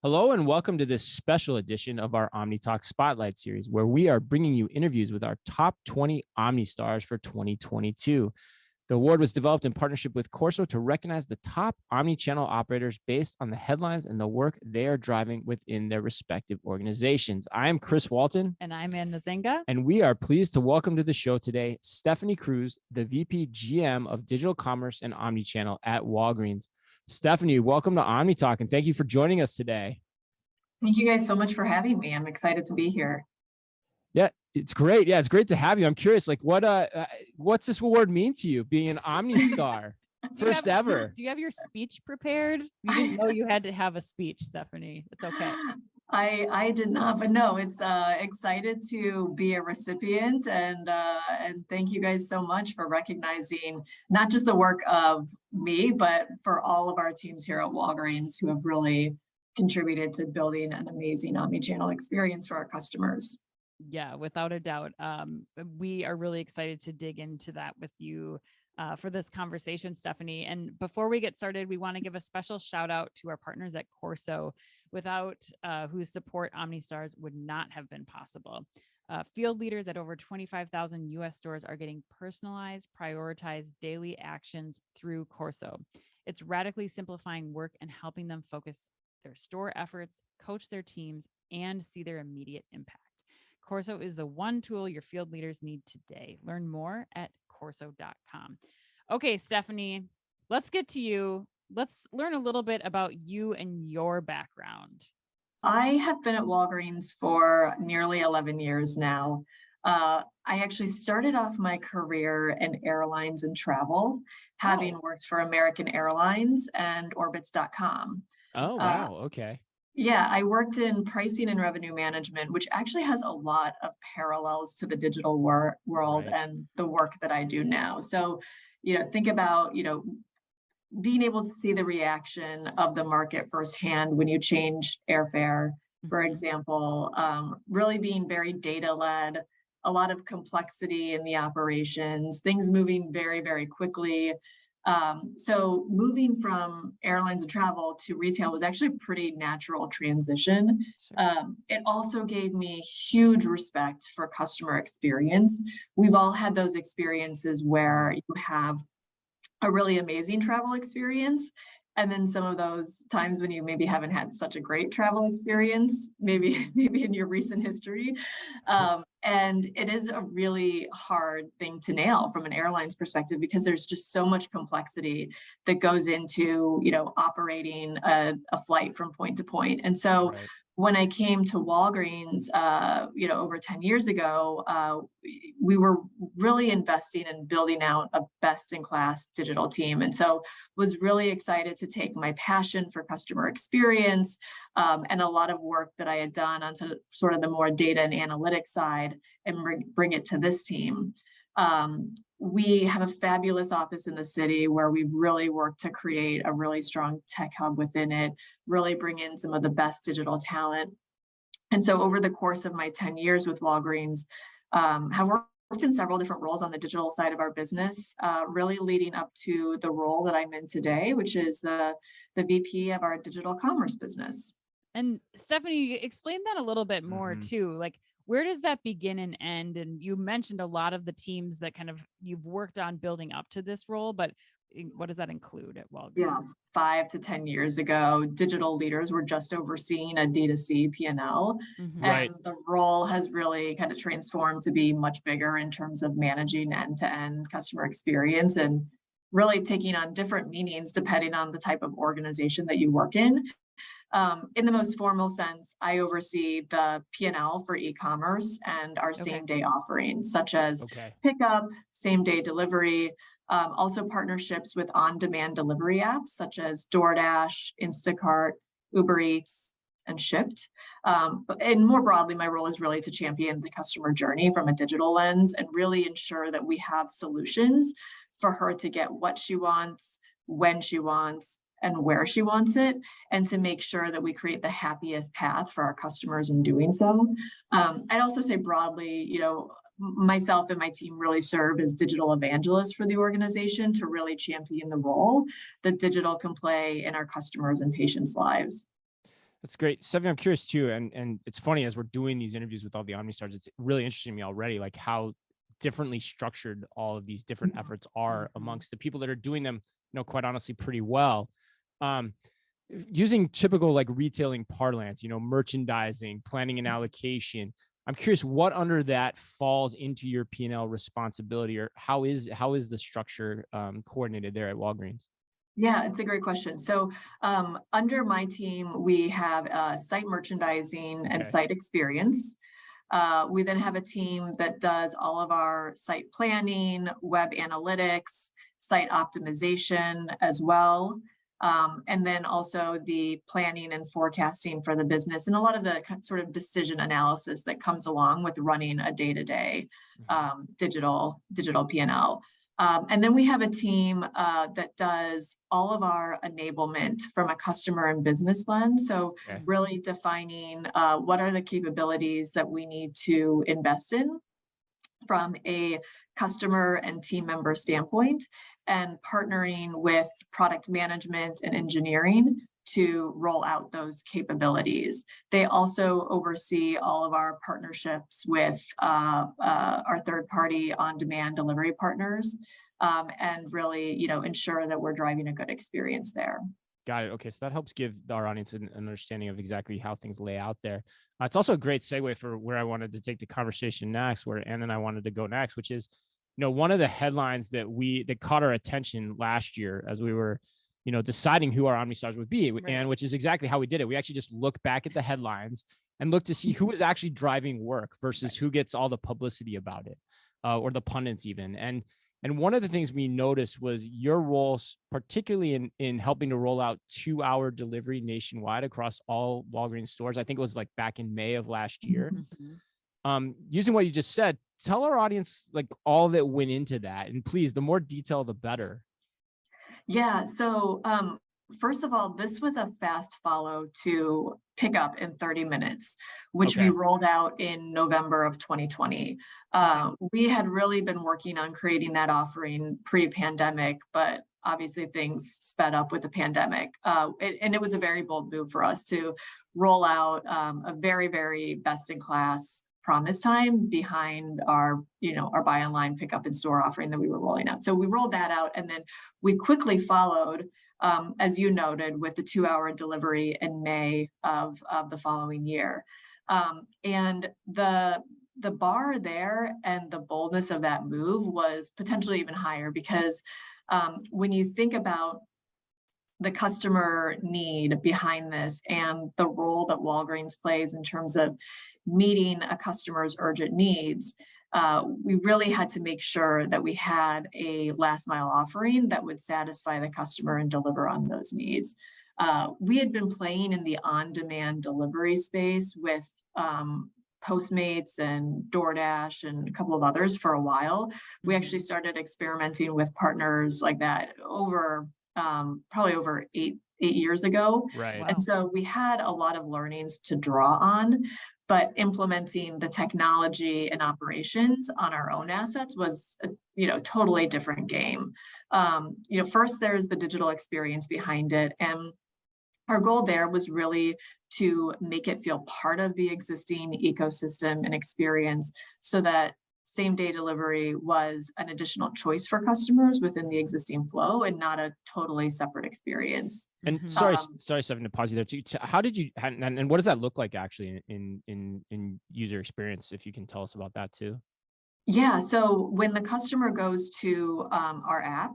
Hello and welcome to this special edition of our Omni Talk Spotlight series, where we are bringing you interviews with our top 20 OmniStars for 2022. The award was developed in partnership with Quorso to recognize the top omnichannel operators based on the headlines and the work they are driving within their respective organizations. I am Chris Walton. And I'm Anne Mezzenga. And we are pleased to welcome to the show today Stefanie Kruse, the VP GM of Digital Commerce and Omnichannel at Walgreens. Stefanie, welcome to Omni Talk and thank you for joining us today. Thank you guys so much for having me. I'm excited to be here. Yeah, it's great. Yeah, it's great to have you. I'm curious, like what's this award mean to you, being an OmniStar? First ever. Do you have your speech prepared? You didn't know you had to have a speech, Stefanie. It's okay. I did not, but no, it's excited to be a recipient and thank you guys so much for recognizing not just the work of me, but for all of our teams here at Walgreens who have really contributed to building an amazing omnichannel experience for our customers. Yeah, without a doubt. We are really excited to dig into that with you for this conversation, Stefanie. And before we get started, we want to give a special shout out to our partners at Quorso, without whose support OmniStars would not have been possible. Field leaders at over 25,000 US stores are getting personalized, prioritized daily actions through Quorso. It's radically simplifying work and helping them focus their store efforts, coach their teams, and see their immediate impact. Quorso is the one tool your field leaders need today. Learn more at Quorso.com. Okay, Stefanie, let's get to you. Let's learn a little bit about you and your background. I have been at Walgreens for nearly 11 years now. I actually started off my career in airlines and travel, having worked for American Airlines and Orbitz.com. Oh, wow. Okay. Yeah, I worked in pricing and revenue management, which actually has a lot of parallels to the digital world Right. and the work that I do now. So, think about, being able to see the reaction of the market firsthand when you change airfare, for example, really being very data-led, a lot of complexity in the operations, things moving very, very quickly. So moving from airlines and travel to retail was actually a pretty natural transition. Sure. It also gave me huge respect for customer experience. We've all had those experiences where you have a really amazing travel experience, and then some of those times when you maybe haven't had such a great travel experience, maybe in your recent history. And it is a really hard thing to nail from an airline's perspective because there's just so much complexity that goes into, operating a flight from point to point. And so Right. when I came to Walgreens, over 10 years ago, we were really investing in building out a best-in-class digital team. And so was really excited to take my passion for customer experience and a lot of work that I had done on sort of the more data and analytics side and bring it to this team. We have a fabulous office in the city where we've really worked to create a really strong tech hub within it, really bring in some of the best digital talent. And so over the course of my 10 years with Walgreens, have worked in several different roles on the digital side of our business, really leading up to the role that I'm in today, which is the VP of our digital commerce business. And Stefanie, explain that a little bit more too. Like, where does that begin and end? And you mentioned a lot of the teams that kind of you've worked on building up to this role, but what does that include at Walgreens? Yeah, 5 to 10 years ago, digital leaders were just overseeing a D2C P&L. Right. And the role has really kind of transformed to be much bigger in terms of managing end-to-end customer experience and really taking on different meanings depending on the type of organization that you work in. In the most formal sense, I oversee the P&L for e-commerce and our same-day offerings, such as pickup, same-day delivery, also partnerships with on-demand delivery apps, such as DoorDash, Instacart, Uber Eats, and Shipt. And more broadly, my role is really to champion the customer journey from a digital lens and really ensure that we have solutions for her to get what she wants, when she wants, and where she wants it, and to make sure that we create the happiest path for our customers in doing so. I'd also say broadly, myself and my team really serve as digital evangelists for the organization to really champion the role that digital can play in our customers and patients' lives. That's great. Stefanie, I'm curious too. And it's funny as we're doing these interviews with all the OmniStars, it's really interesting to me already, like how differently structured all of these different efforts are amongst the people that are doing them, quite honestly, pretty well. Um, Using typical like retailing parlance, merchandising, planning and allocation. I'm curious what under that falls into your P&L responsibility, or how is the structure coordinated there at Walgreens? Yeah, it's a great question. So under my team, we have site merchandising and Okay. site experience. We then have a team that does all of our site planning, web analytics, site optimization as well. And then also the planning and forecasting for the business and a lot of the sort of decision analysis that comes along with running a day-to-day digital P&L. And then we have a team that does all of our enablement from a customer and business lens. So Okay. really defining what are the capabilities that we need to invest in from a customer and team member standpoint, and partnering with product management and engineering to roll out those capabilities. They also oversee all of our partnerships with our third-party on-demand delivery partners, and really, ensure that we're driving a good experience there. Got it. Okay, so that helps give our audience an understanding of exactly how things lay out there. It's also a great segue for where I wanted to take the conversation next, where Ann and I wanted to go next, which is, one of the headlines that caught our attention last year as we were, deciding who our OmniStars would be, Right. and which is exactly how we did it. We actually just looked back at the headlines and looked to see who was actually driving work versus who gets all the publicity about it, or the pundits even. And one of the things we noticed was your roles, particularly in helping to roll out 2-hour delivery nationwide across all Walgreens stores. I think it was like back in May of last year. Using what you just said, tell our audience like all that went into that. And please, the more detail, the better. Yeah, so first of all, this was a fast follow to pick up in 30 minutes, which Okay. we rolled out in November of 2020. We had really been working on creating that offering pre-pandemic, but obviously things sped up with the pandemic. And it was a very bold move for us to roll out a very, very best-in-class promise time behind our buy online, pick up in store offering that we were rolling out. So we rolled that out, and then we quickly followed, as you noted, with the 2-hour delivery in May of the following year. And the bar there and the boldness of that move was potentially even higher because when you think about the customer need behind this and the role that Walgreens plays in terms of meeting a customer's urgent needs, we really had to make sure that we had a last mile offering that would satisfy the customer and deliver on those needs. We had been playing in the on-demand delivery space with Postmates and DoorDash and a couple of others for a while. We actually started experimenting with partners like that probably over eight years ago. Right. Wow. And so we had a lot of learnings to draw on, but implementing the technology and operations on our own assets was a totally different game. First there's the digital experience behind it, and our goal there was really to make it feel part of the existing ecosystem and experience so that same day delivery was an additional choice for customers within the existing flow and not a totally separate experience. And sorry, Stefanie, to pause you there too. How did you, and what does that look like actually in user experience? If you can tell us about that too. Yeah, so when the customer goes to our app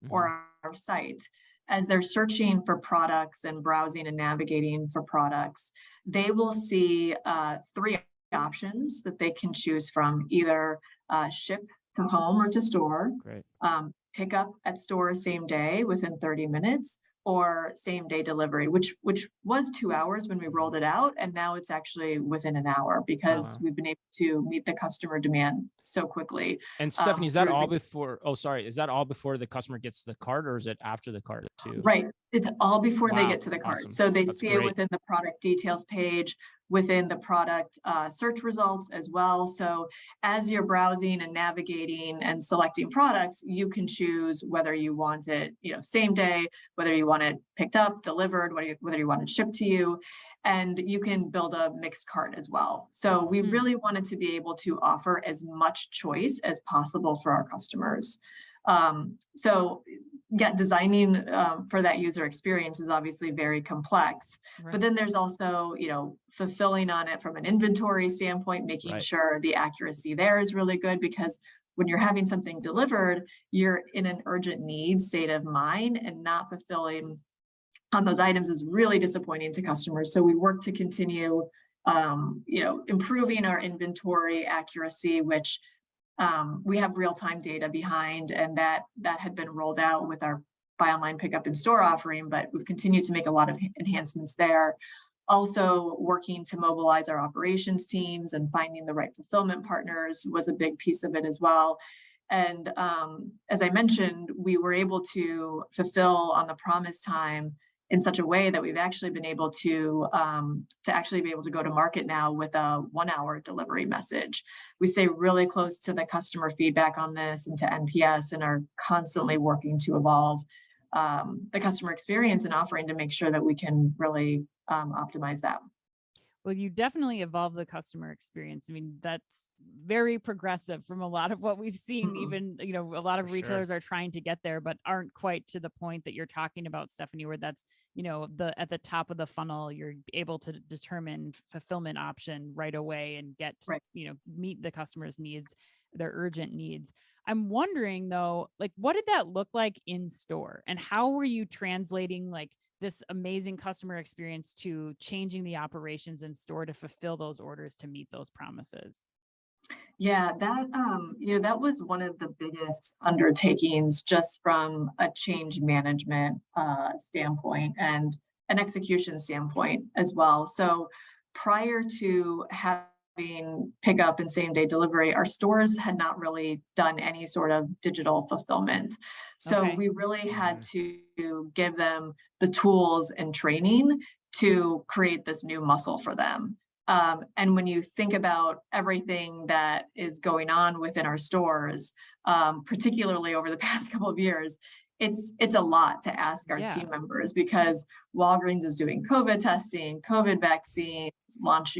or our site, as they're searching for products and browsing and navigating for products, they will see 3 options that they can choose from: either ship to home or to store, Great. Pick up at store same day within 30 minutes, or same day delivery, which was 2 hours when we rolled it out, and now it's actually within an hour because we've been able to meet the customer demand so quickly. And Stefanie, is that all before? Oh, sorry, is that all before the customer gets the cart, or is it after the cart too? Right, it's all before they get to the cart. Awesome. So they That's see great. it within the product details page, within the product search results as well. So as you're browsing and navigating and selecting products, you can choose whether you want it, same day, whether you want it picked up, delivered, whether you want it shipped to you. and you can build a mixed cart as well. So we really wanted to be able to offer as much choice as possible for our customers. So designing for that user experience is obviously very complex, but then there's also, fulfilling on it from an inventory standpoint, making sure the accuracy there is really good, because when you're having something delivered, you're in an urgent need state of mind, and not fulfilling on those items is really disappointing to customers. So we work to continue, improving our inventory accuracy, which we have real-time data behind, and that had been rolled out with our buy online, pick up in store offering, but we've continued to make a lot of enhancements there. Also working to mobilize our operations teams, and finding the right fulfillment partners was a big piece of it as well. And as I mentioned, we were able to fulfill on the promise time in such a way that we've actually been able to actually be able to go to market now with a 1-hour delivery message. We stay really close to the customer feedback on this and to NPS, and are constantly working to evolve the customer experience and offering to make sure that we can really optimize that. Well, you definitely evolve the customer experience. I mean, that's very progressive from a lot of what we've seen. Even, a lot of retailers are trying to get there, but aren't quite to the point that you're talking about, Stefanie, where that's, at the top of the funnel, you're able to determine fulfillment option right away and get, meet the customer's needs, their urgent needs. I'm wondering though, what did that look like in store, and how were you translating this amazing customer experience to changing the operations in store to fulfill those orders to meet those promises? Yeah, that was one of the biggest undertakings, just from a change management standpoint and an execution standpoint as well. So prior to having pickup and same day delivery, our stores had not really done any sort of digital fulfillment. So we really had to give them the tools and training to create this new muscle for them. And when you think about everything that is going on within our stores, particularly over the past couple of years, it's a lot to ask our team members, because Walgreens is doing COVID testing, COVID vaccines,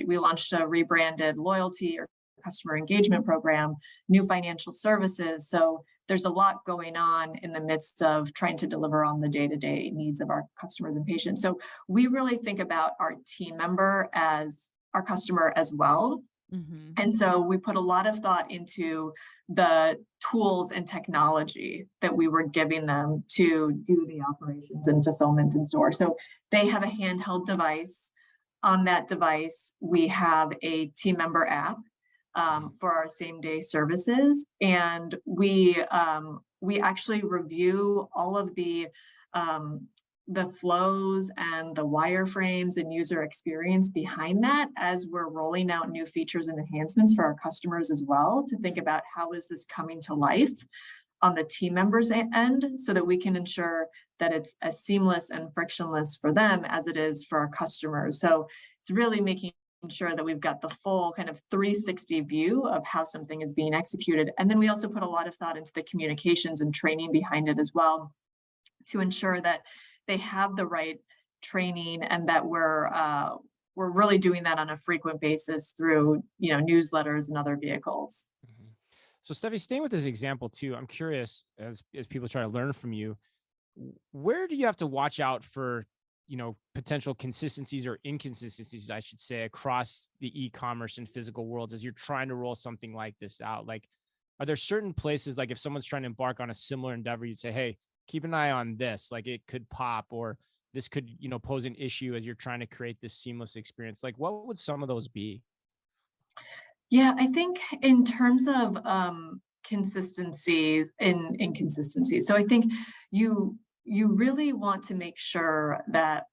we launched a rebranded loyalty or customer engagement program, new financial services. So there's a lot going on in the midst of trying to deliver on the day-to-day needs of our customers and patients. So we really think about our team member as our customer as well. And so we put a lot of thought into the tools and technology that we were giving them to do the operations and fulfillment in store. So they have a handheld device. On that device, we have a team member app for our same day services. And we actually review all of the flows and the wireframes and user experience behind that as we're rolling out new features and enhancements for our customers as well, to think about how is this coming to life on the team members end, so that we can ensure that it's as seamless and frictionless for them as it is for our customers. So it's really making sure that we've got the full kind of 360 view of how something is being executed. And then we also put a lot of thought into the communications and training behind it as well, to ensure that they have the right training, and that we're really doing that on a frequent basis through newsletters and other vehicles. So Steffi, staying with this example too, I'm curious, as people try to learn from you, where do you have to watch out for potential consistencies or inconsistencies, I should say, across the e-commerce and physical worlds as you're trying to roll something like this out? Are there certain places, if someone's trying to embark on a similar endeavor, you'd say, hey, keep an eye on this, it could pop, or this could, pose an issue as you're trying to create this seamless experience? What would some of those be? Yeah, I think in terms of consistencies and inconsistencies. So I think you really want to make sure that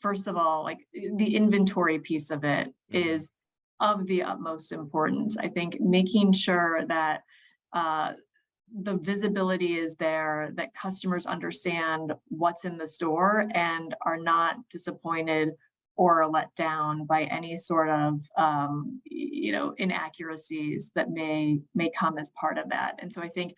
first of all, the inventory piece of it is of the utmost importance. I think making sure that the visibility is there, that customers understand what's in the store and are not disappointed or let down by any sort of inaccuracies that may come as part of that. And so I think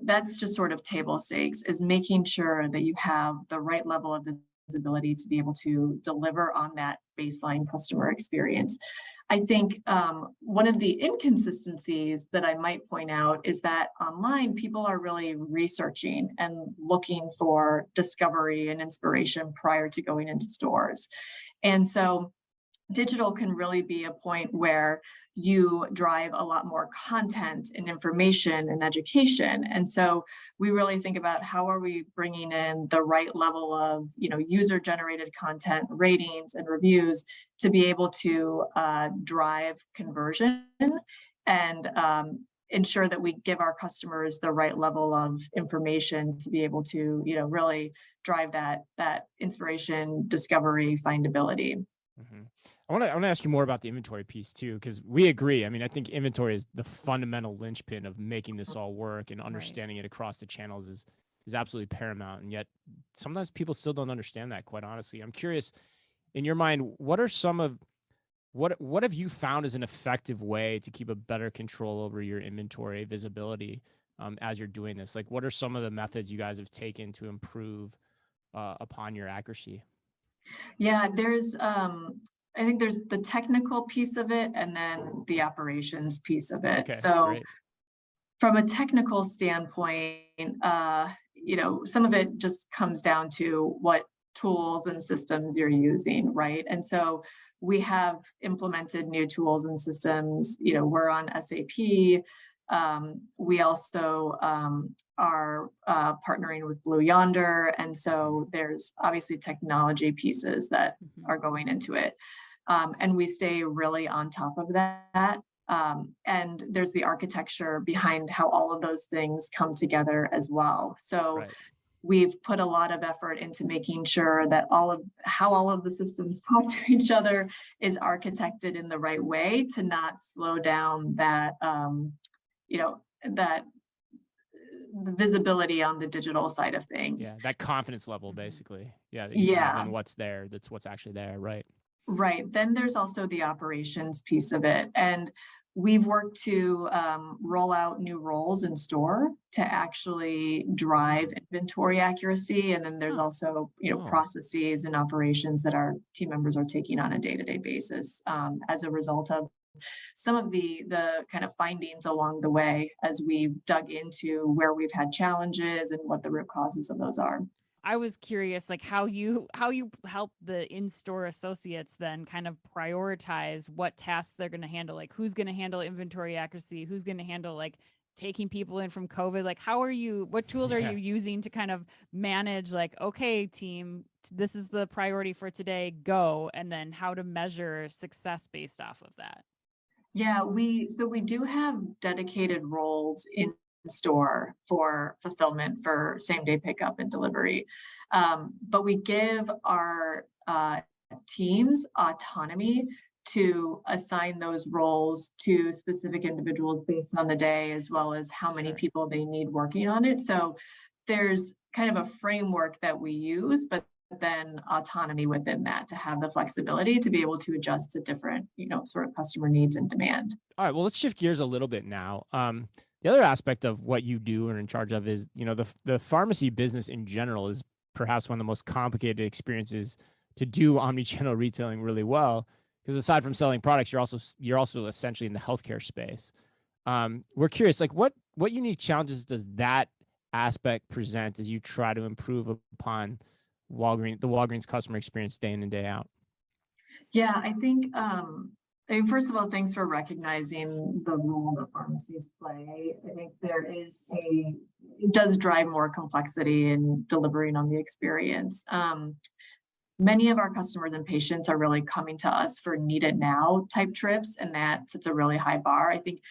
that's just sort of table stakes, is making sure that you have the right level of visibility to be able to deliver on that baseline customer experience. I think one of the inconsistencies that I might point out is that online people are really researching and looking for discovery and inspiration prior to going into stores. And so digital can really be a point where you drive a lot more content and information and education. And so we really think about how are we bringing in the right level of, user generated content, ratings and reviews to be able to drive conversion and ensure that we give our customers the right level of information to be able to, really drive that inspiration, discovery, findability. Mm-hmm. I want to ask you more about the inventory piece too, because we agree. I mean, I think inventory is the fundamental linchpin of making this all work, and understanding it across the channels is absolutely paramount. And yet sometimes people still don't understand that, quite honestly. I'm curious, in your mind, what are some of what have you found as an effective way to keep a better control over your inventory visibility as you're doing this? Like, what are some of the methods you guys have taken to improve upon your accuracy? Yeah, I think there's the technical piece of it and then the operations piece of it. Okay, So great. from a technical standpoint, some of it just comes down to what tools and systems you're using, right? And so we have implemented new tools and systems. We're on SAP. We also are partnering with Blue Yonder. And so there's obviously technology pieces that are going into it. And we stay really on top of that. And there's the architecture behind how all of those things come together as well. So Right. we've put a lot of effort into making sure that how all of the systems talk to each other is architected in the right way to not slow down that, that visibility on the digital side of things. Yeah, that confidence level, basically. Yeah, that you have in what's there, that's what's actually there, right? Right. Then there's also the operations piece of it. And we've worked to roll out new roles in store to actually drive inventory accuracy. And then there's also, processes and operations that our team members are taking on a day-to-day basis as a result of some of the kind of findings along the way as we've dug into where we've had challenges and what the root causes of those are. I was curious, like how you help the in-store associates then kind of prioritize what tasks they're going to handle, like who's going to handle inventory accuracy, who's going to handle like taking people in from COVID. Like what tools are you using to kind of manage, like, okay, team, this is the priority for today, go, and then how to measure success based off of that? Yeah, we do have dedicated roles in store for fulfillment for same day pickup and delivery. But we give our teams autonomy to assign those roles to specific individuals based on the day, as well as how many people they need working on it. So there's kind of a framework that we use, but then autonomy within that to have the flexibility to be able to adjust to different, sort of customer needs and demand. All right, well, let's shift gears a little bit now. The other aspect of what you do and are in charge of is, the pharmacy business in general is perhaps one of the most complicated experiences to do omnichannel retailing really well. Because aside from selling products, you're also essentially in the healthcare space. We're curious, like what unique challenges does that aspect present as you try to improve upon the Walgreens customer experience day in and day out? Yeah, I think first of all, thanks for recognizing the role that pharmacies play. I think it does drive more complexity in delivering on the experience. Many of our customers and patients are really coming to us for need it now type trips, and that sets a really high bar. I think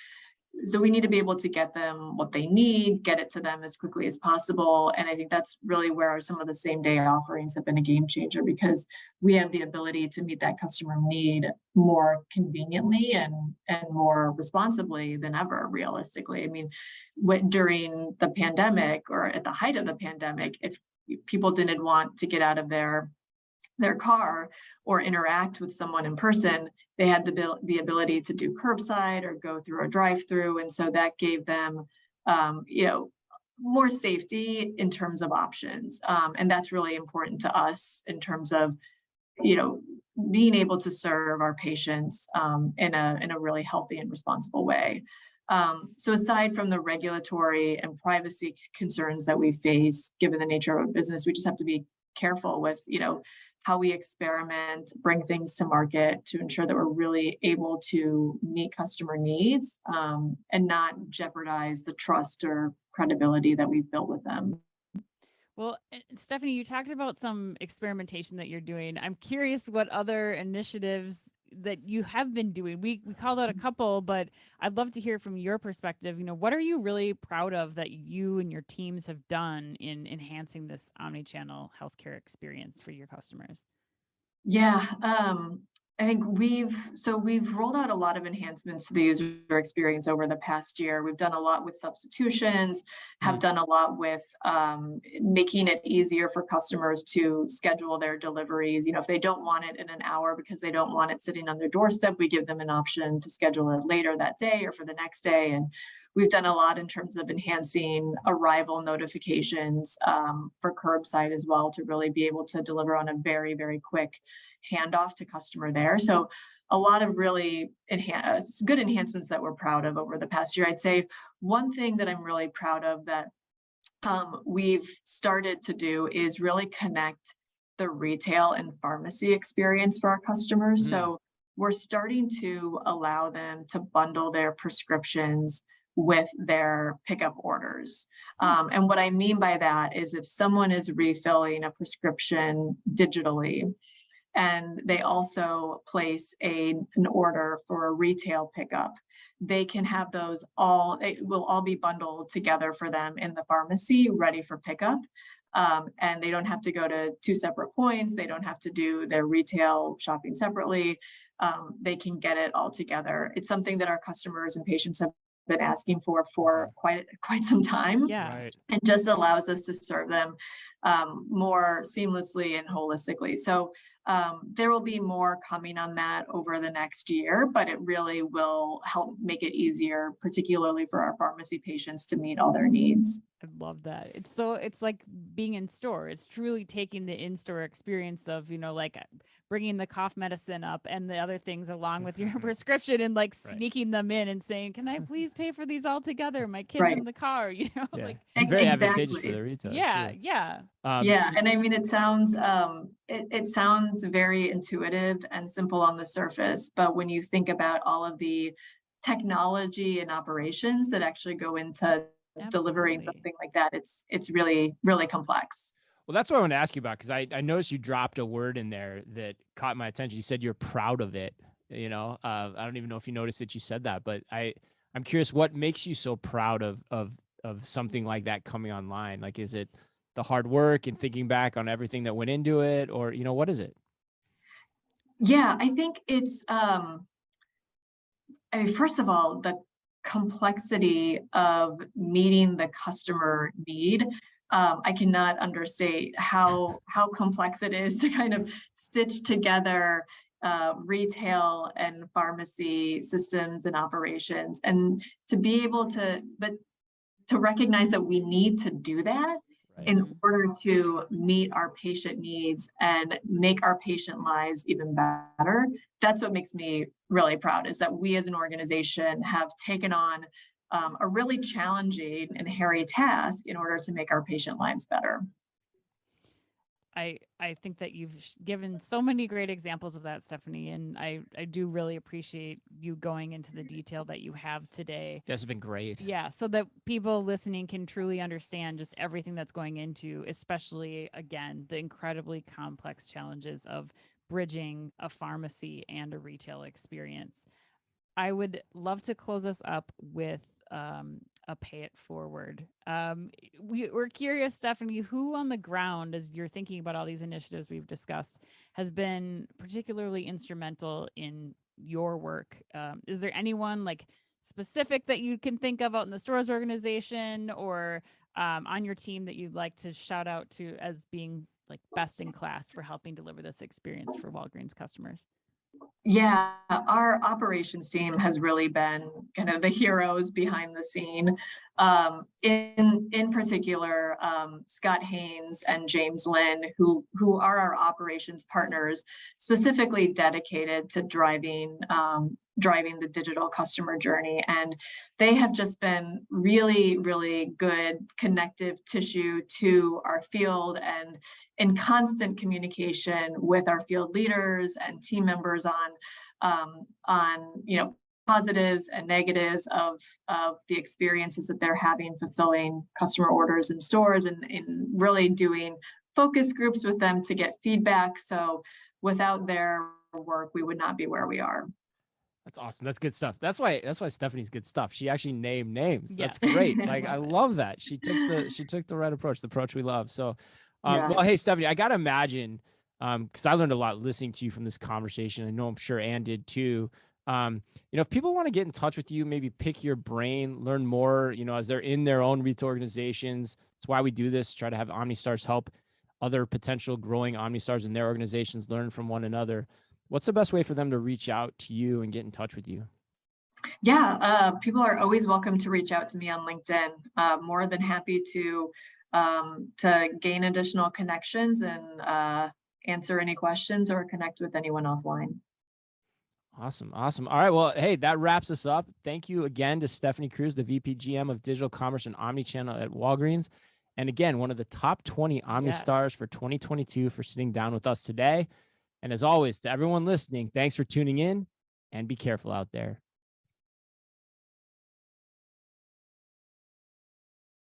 so we need to be able to get them what they need, get it to them as quickly as possible. And I think that's really where some of the same day offerings have been a game changer, because we have the ability to meet that customer need more conveniently and more responsibly than ever, realistically. I mean, during the pandemic or at the height of the pandemic, if people didn't want to get out of their car or interact with someone in person, they had the ability to do curbside or go through a drive-through. And so that gave them, more safety in terms of options. And that's really important to us in terms of, being able to serve our patients in a really healthy and responsible way. So aside from the regulatory and privacy concerns that we face, given the nature of our business, we just have to be careful with, how we experiment, bring things to market to ensure that we're really able to meet customer needs and not jeopardize the trust or credibility that we've built with them. Well, Stefanie, you talked about some experimentation that you're doing. I'm curious what other initiatives that you have been doing. We called out a couple, but I'd love to hear from your perspective. What are you really proud of that you and your teams have done in enhancing this omnichannel healthcare experience for your customers? Yeah, I think we've rolled out a lot of enhancements to the user experience over the past year. We've done a lot with substitutions, have done a lot with making it easier for customers to schedule their deliveries. If they don't want it in an hour because they don't want it sitting on their doorstep, we give them an option to schedule it later that day or for the next day. And we've done a lot in terms of enhancing arrival notifications for curbside as well, to really be able to deliver on a very, very quick handoff to customer there. So a lot of really good enhancements that we're proud of over the past year. I'd say one thing that I'm really proud of that we've started to do is really connect the retail and pharmacy experience for our customers. So we're starting to allow them to bundle their prescriptions with their pickup orders. And what I mean by that is if someone is refilling a prescription digitally, and they also place an order for a retail pickup, they can have those it will all be bundled together for them in the pharmacy, ready for pickup. And they don't have to go to two separate points. They don't have to do their retail shopping separately. They can get it all together. It's something that our customers and patients have been asking for quite some time. Yeah. Right. And just allows us to serve them more seamlessly and holistically. So there will be more coming on that over the next year, but it really will help make it easier, particularly for our pharmacy patients, to meet all their needs. I love that. It's like being in store. It's truly taking the in-store experience of, like bringing the cough medicine up and the other things along with your prescription and like sneaking them in and saying, can I please pay for these all together? My kid's in the car, like And very Exactly. advantageous for the retailer. yeah, too. yeah. Yeah, and I mean, it sounds it sounds very intuitive and simple on the surface, but when you think about all of the technology and operations that actually go into delivering Absolutely. something like that, it's really, really complex. Well, that's what I want to ask you about, because I noticed you dropped a word in there that caught my attention. You said you're proud of it. I don't even know if you noticed that you said that, but I'm curious, what makes you so proud of something like that coming online? Like, is it the hard work and thinking back on everything that went into it, or what is it? Yeah, I think it's I mean, first of all, the complexity of meeting the customer need. I cannot understate how complex it is to kind of stitch together retail and pharmacy systems and operations, and to be able to recognize that we need to do that in order to meet our patient needs and make our patient lives even better. That's what makes me really proud, is that we as an organization have taken on a really challenging and hairy task in order to make our patient lives better. I think that you've given so many great examples of that, Stefanie, and I do really appreciate you going into the detail that you have today. This has been great. Yeah, so that people listening can truly understand just everything that's going into, especially, again, the incredibly complex challenges of bridging a pharmacy and a retail experience. I would love to close us up with a pay it forward. We're curious, Stefanie, who on the ground, as you're thinking about all these initiatives we've discussed, has been particularly instrumental in your work? Is there anyone like specific that you can think of out in the stores organization or on your team that you'd like to shout out to as being like best in class for helping deliver this experience for Walgreens customers? Yeah, our operations team has really been kind of the heroes behind the scene. In particular, Scott Haynes and James Lynn, who are our operations partners, specifically dedicated to driving the digital customer journey. And they have just been really, really good connective tissue to our field and in constant communication with our field leaders and team members on positives and negatives of the experiences that they're having fulfilling customer orders in stores, and in really doing focus groups with them to get feedback. So without their work, we would not be where we are. That's awesome. That's good stuff. That's why Stephanie's good stuff. She actually named names. Yeah. That's great. Like I I love it. love that. She took the right approach, the approach we love. So Yeah. well, hey Stephanie, I gotta imagine, because I learned a lot listening to you from this conversation. I know I'm sure Ann did too. If people want to get in touch with you, maybe pick your brain, learn more, as they're in their own retail organizations. That's why we do this, try to have OmniStars help other potential growing OmniStars in their organizations learn from one another. What's the best way for them to reach out to you and get in touch with you? Yeah, people are always welcome to reach out to me on LinkedIn. More than happy to gain additional connections and answer any questions or connect with anyone offline. Awesome. Awesome. All right. Well, hey, that wraps us up. Thank you again to Stefanie Kruse, the VP GM of Digital Commerce and Omnichannel at Walgreens. And again, one of the top 20 OmniStars Yes. for 2022 for sitting down with us today. And as always, to everyone listening, thanks for tuning in and be careful out there.